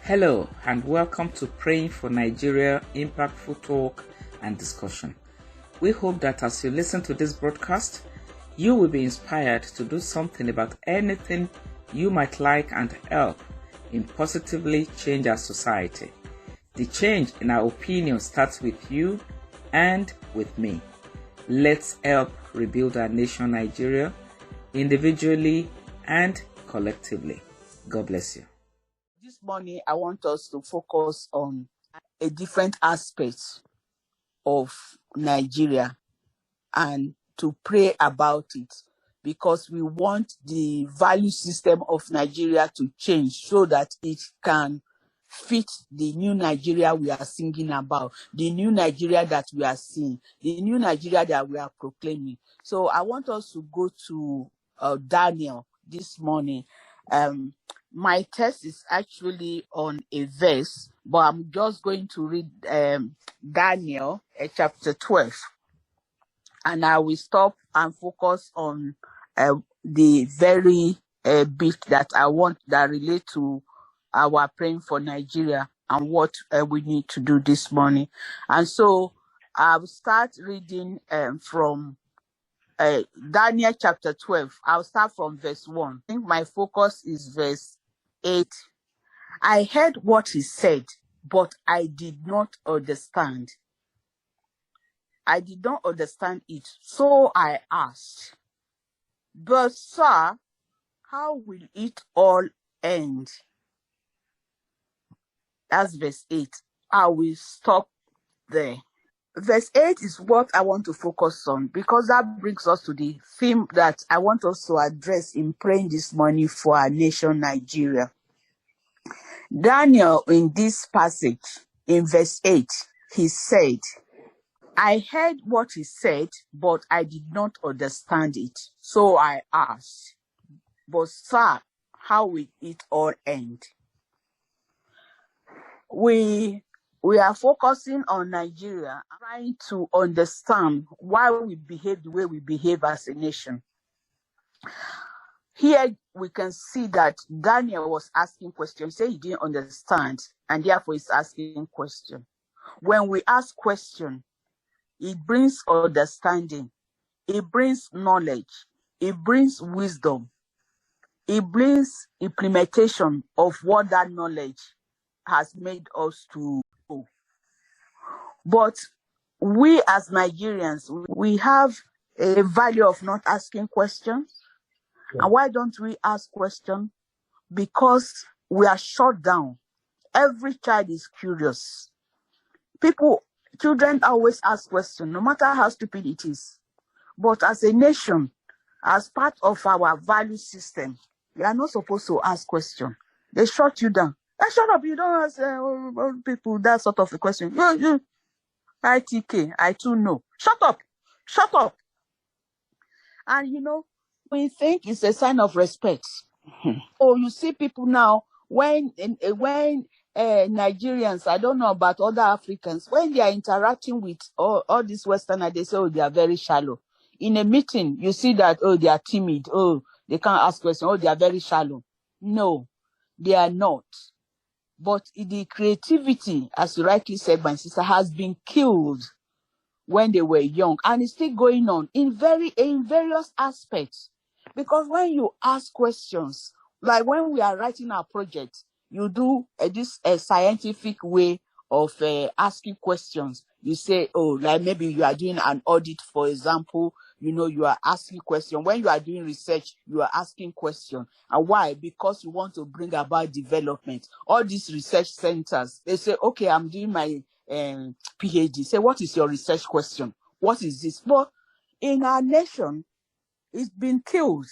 Hello and welcome to Praying for Nigeria Impactful Talk and Discussion. We hope that as you listen to this broadcast, you will be inspired to do something about anything you might like and help in positively change our society. The change, in our opinion, starts with you and with me. Let's help rebuild our nation, Nigeria, individually and collectively. God bless you. This morning, I want us to focus on a different aspect of Nigeria and to pray about it, because we want the value system of Nigeria to change so that it can fit the new Nigeria we are singing about, the new Nigeria that we are seeing, the new Nigeria that we are proclaiming. So I want us to go to Daniel this morning. My text is actually on a verse, but I'm just going to read Daniel chapter 12. And I will stop and focus on the very bit that I want that relate to our praying for Nigeria and what we need to do this morning. And so I'll start reading from Daniel chapter 12. I'll start from verse 1. I think my focus is verse 8. I heard what he said, but I did not understand. I did not understand it, so I asked, but sir, how will it all end? That's verse 8. I will stop there. Verse 8 is what I want to focus on, because that brings us to the theme that I want us to address in praying this morning for our nation, Nigeria. Daniel, in this passage, in verse 8, he said, I heard what he said, but I did not understand it. So I asked, but sir, how will it all end? We are focusing on Nigeria, trying to understand why we behave the way we behave as a nation. Here we can see that Daniel was asking questions. He said he didn't understand, and therefore he's asking questions. When we ask questions, it brings understanding, it brings knowledge, it brings wisdom, it brings implementation of what that knowledge has made us to do. But we as Nigerians, we have a value of not asking questions. Yeah. And why don't we ask questions? Because we are shut down. Every child is curious. Children always ask questions, no matter how stupid it is. But as a nation, as part of our value system, you are not supposed to ask questions. They shut you down. Shut up, you don't ask people that sort of a question. ITK, I too know. Shut up. And we think it's a sign of respect. Oh, you see people now, when Nigerians, I don't know about other Africans, when they are interacting with all these Westerners, they say, oh, they are very shallow. In a meeting, you see that, oh, they are timid. Oh, they can't ask questions. Oh, they are very shallow. No, they are not. But the creativity, as you rightly said, my sister, has been killed when they were young, and it's still going on in various aspects. Because when you ask questions, like when we are writing our project, you do this scientific way of asking questions. You say, oh, like maybe you are doing an audit, for example, you are asking questions. When you are doing research, you are asking questions. And why? Because you want to bring about development. All these research centers, they say, okay, I'm doing my PhD. Say, what is your research question? What is this? But in our nation, it's been killed.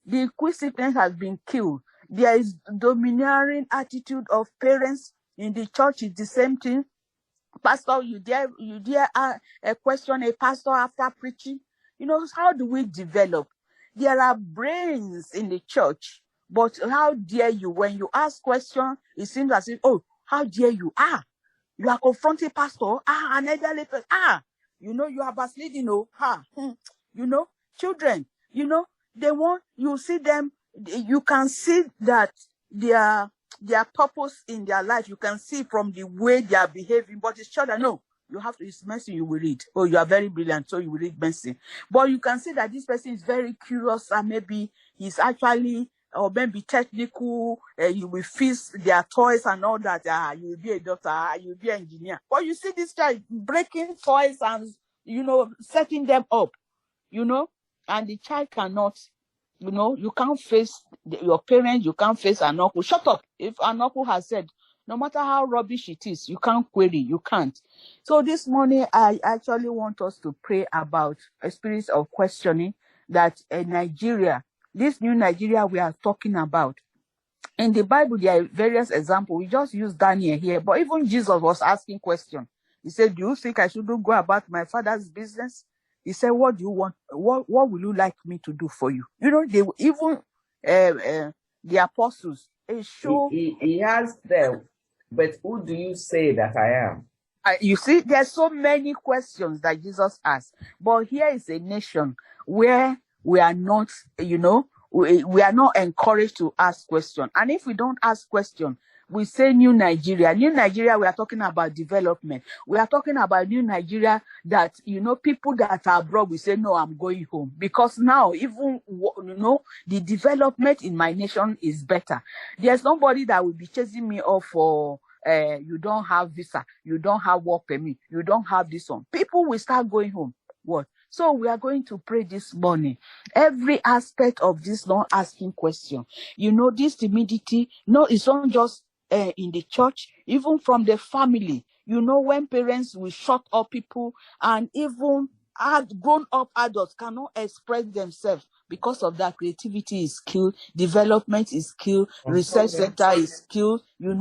The inquisitiveness has been killed. There is domineering attitude of parents in the church. Is the same thing. Pastor, you dare question a pastor after preaching? How do we develop? There are brains in the church, but how dare you? When you ask questions, it seems as if, oh, how dare you? You are confronting pastor, an elderly person, you are backsliding, children, they want, you see them, you can see that they are their purpose in their life. You can see from the way they are behaving, but it's sure that no, you have to, it's medicine you will read. Oh, you are very brilliant, so you will read medicine. But you can see that this person is very curious, and maybe he's actually, or maybe technical, you will fix their toys and all that. You will be a doctor, you will be an engineer. But you see this child breaking toys and, setting them up, and the child cannot, you can't face your parents, you can't face an uncle. Shut up. If an uncle has said, no matter how rubbish it is, you can't query, you can't. So this morning, I actually want us to pray about a spirit of questioning that Nigeria, this new Nigeria we are talking about. In the Bible, there are various examples. We just use Daniel here, but even Jesus was asking questions. He said, do you think I shouldn't go about my father's business? He said, what do you want? What will you like me to do for you? They even the apostles, he asked them, but who do you say that I am? You see, there's so many questions that Jesus asked. But here is a nation where we are not, we are not encouraged to ask questions. And if we don't ask questions, we say new Nigeria. New Nigeria, we are talking about development. We are talking about new Nigeria that, people that are abroad, we say, no, I'm going home. Because now, even, the development in my nation is better. There's nobody that will be chasing me off for, you don't have visa, you don't have work permit, you don't have this one. People will start going home. What? So we are going to pray this morning. Every aspect of this not asking question. This timidity, it's not just in the church, even from the family. When parents will shut up people, and even grown-up adults cannot express themselves because of that. Creativity is killed, development is killed, research center is killed, I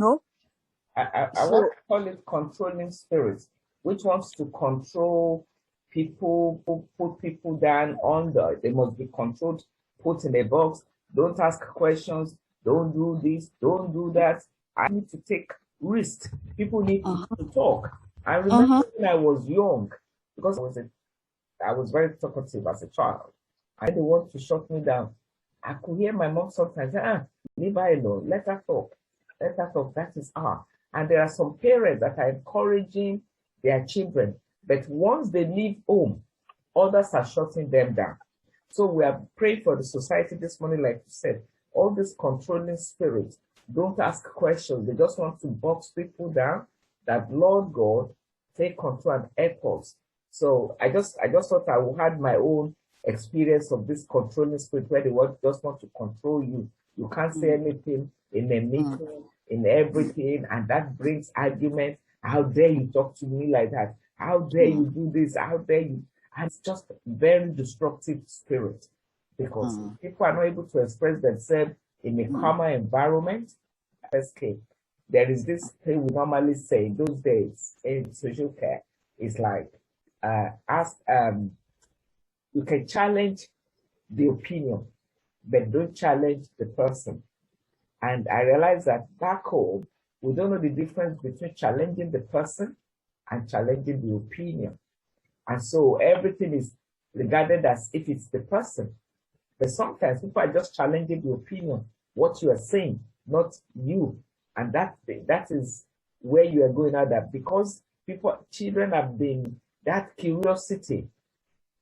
want to call it controlling spirits, which wants to control people, put people down under. They must be controlled, put in a box. Don't ask questions. Don't do this. Don't do that. I need to take risks. People need to talk. I remember when I was young, because I was very talkative as a child. And they want to shut me down. I could hear my mom sometimes say, leave her alone. Let her talk. Let her talk. That is her. And there are some parents that are encouraging their children. But once they leave home, others are shutting them down. So we are praying for the society this morning, like you said. All this controlling spirits, don't ask questions. They just want to box people down. That Lord God, take control and help us. So I just thought I would have my own experience of this controlling spirit where they just want to control you. You can't say anything in a meeting, in everything, and that brings argument. How dare you talk to me like that? How dare you do this? How dare you? And it's just a very destructive spirit, because people are not able to express themselves in a calmer environment. Escape. There is this thing we normally say in those days in social care. It's like, you can challenge the opinion, but don't challenge the person. And I realized that back home, we don't know the difference between challenging the person and challenging the opinion. And so everything is regarded as if it's the person. But sometimes people are just challenging the opinion, what you are saying, not you. And that is where you are going at that, because children have been that curiosity,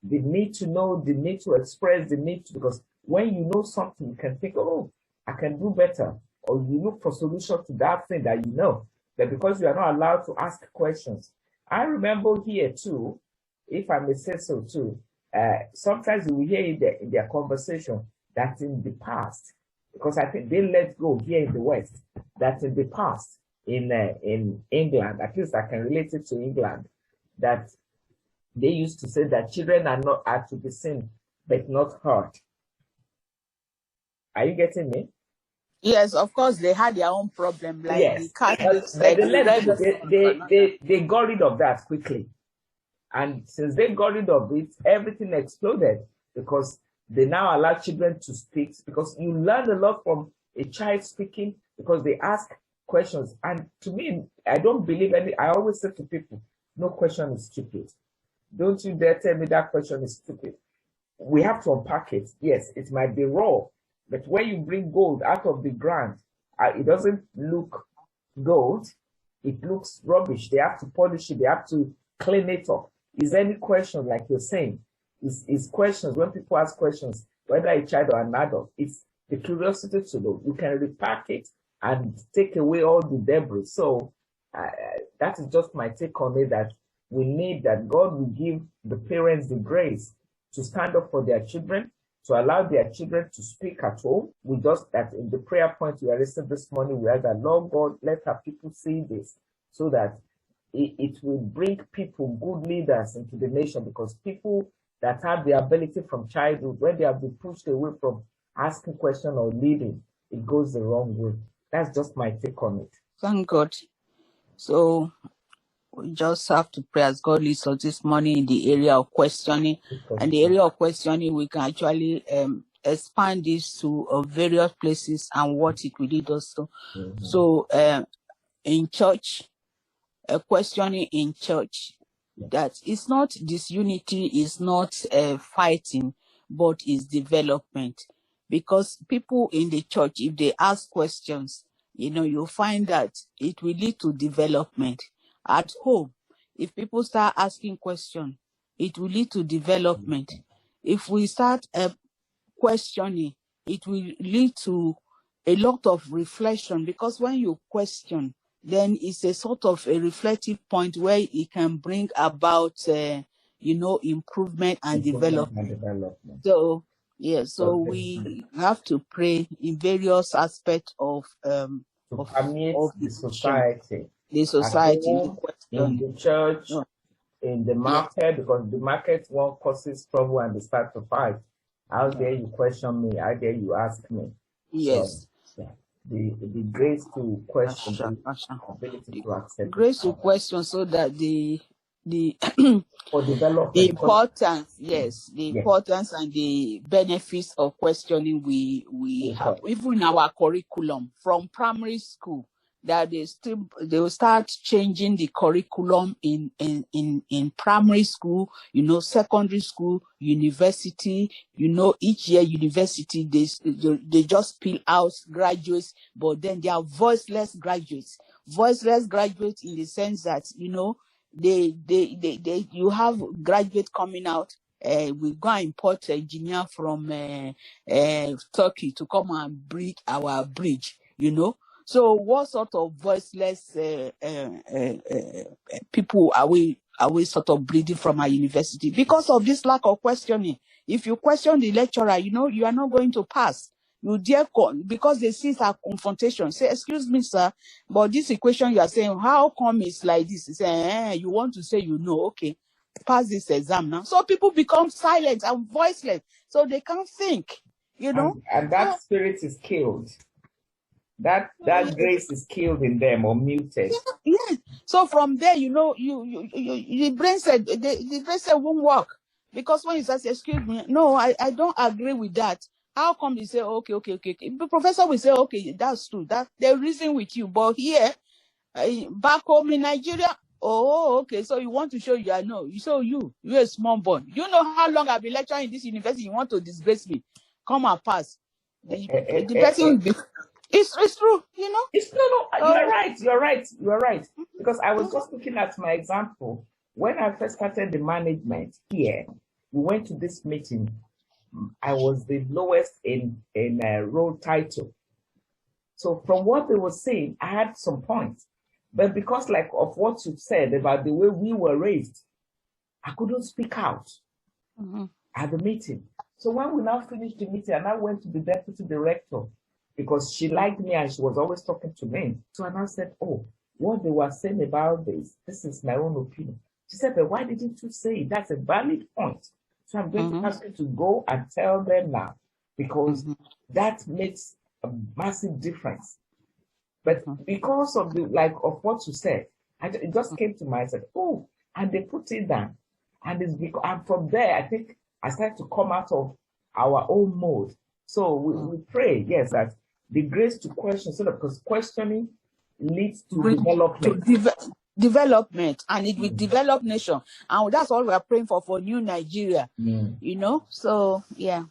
the need to know, the need to express, the need to, because when you know something, you can think, oh, I can do better. Or you look for solutions to that thing that you know. But because you are not allowed to ask questions. I remember here too, if I may say so too, sometimes you will hear in their conversation that in the past, because I think they let go here in the West, that in the past, in England, at least I can relate it to England, that they used to say that children are to be seen, but not heard. Are you getting me? Yes, of course, they had their own problem. Like yes, they got rid of that quickly. And since they got rid of it, everything exploded, because they now allow children to speak, because you learn a lot from a child speaking, because they ask questions. And to me, I don't believe I always say to people, no question is stupid. Don't you dare tell me that question is stupid. We have to unpack it. Yes, it might be raw, but when you bring gold out of the ground it doesn't look gold. It looks rubbish. They have to polish it. They have to clean it up. Is there any question, like you're saying, is questions, when people ask questions, whether a child or an adult, it's the curiosity to know. You can repack it and take away all the debris. So that is just my take on it, that we need that God will give the parents the grace to stand up for their children, to allow their children to speak at home. We just, that in the prayer point we are listening this morning, we ask that, Lord God, let our people see this, so that it will bring people, good leaders into the nation, because people that have the ability from childhood, when they have been pushed away from asking questions or leading, it goes the wrong way. That's just my take on it. Thank God. So we just have to pray as God leads us this morning in the area of questioning. And the area of questioning, we can actually expand this to various places and what it will lead us to. Mm-hmm. So in church, questioning in church, that it's not disunity, is not fighting, but is development. Because people in the church, if they ask questions, you'll find that it will lead to development. At home, if people start asking questions, it will lead to development. If we start questioning, it will lead to a lot of reflection, because when you question, then it's a sort of a reflective point where it can bring about, improvement and development. So, so we have to pray in various aspects of the society. The society, in the church, in the market, because the market one causes trouble and they start to fight. How dare you question me? How dare you ask me? Yes. So, the grace to question, the ability to accept. Grace to question, so that the for development, the importance, the importance and the benefits of questioning we have, even in our curriculum from primary school, that they will start changing the curriculum in primary school, secondary school, university, each year university, they just peel out graduates, but then they are voiceless graduates in the sense that, you have graduates coming out. We go and import an engineer from Turkey to come and build our bridge, So what sort of voiceless people are we sort of breeding from our university? Because of this lack of questioning. If you question the lecturer, you are not going to pass. You dare because they see a confrontation. Say, excuse me, sir, but this equation you are saying, how come it's like this? You say, you want to say, okay, pass this exam now. So people become silent and voiceless, so they can't think, And that spirit is killed. That grace is killed in them or muted. Yeah. So from there, the brain said the brain said won't work, because when you say, excuse me, no, I don't agree with that. How come you say okay? The professor will say, okay, that's true. That they reason with you, but here, back home in Nigeria, okay. So you want to show you're a small boy. You know how long I've been lecturing in this university? You want to disgrace me? Come and pass. The person will be. It's true, It's no. You're right. Because I was just looking at my example. When I first started the management here, we went to this meeting. I was the lowest in role title. So from what they were saying, I had some points. But because of what you said about the way we were raised, I couldn't speak out at the meeting. So when we now finished the meeting, and I went to the deputy director, because she liked me and she was always talking to me. So I now said, what they were saying about this is my own opinion. She said, but why didn't you say it? That's a valid point. So I'm going to ask you to go and tell them now, because that makes a massive difference. But because of of what you said, it just came to mind. I said, and they put it down. And from there, I think I started to come out of our own mode. So we pray, yes, that the grace to question, because questioning leads to development. Development, and it will develop nation, and that's all we are praying for New Nigeria. So yeah.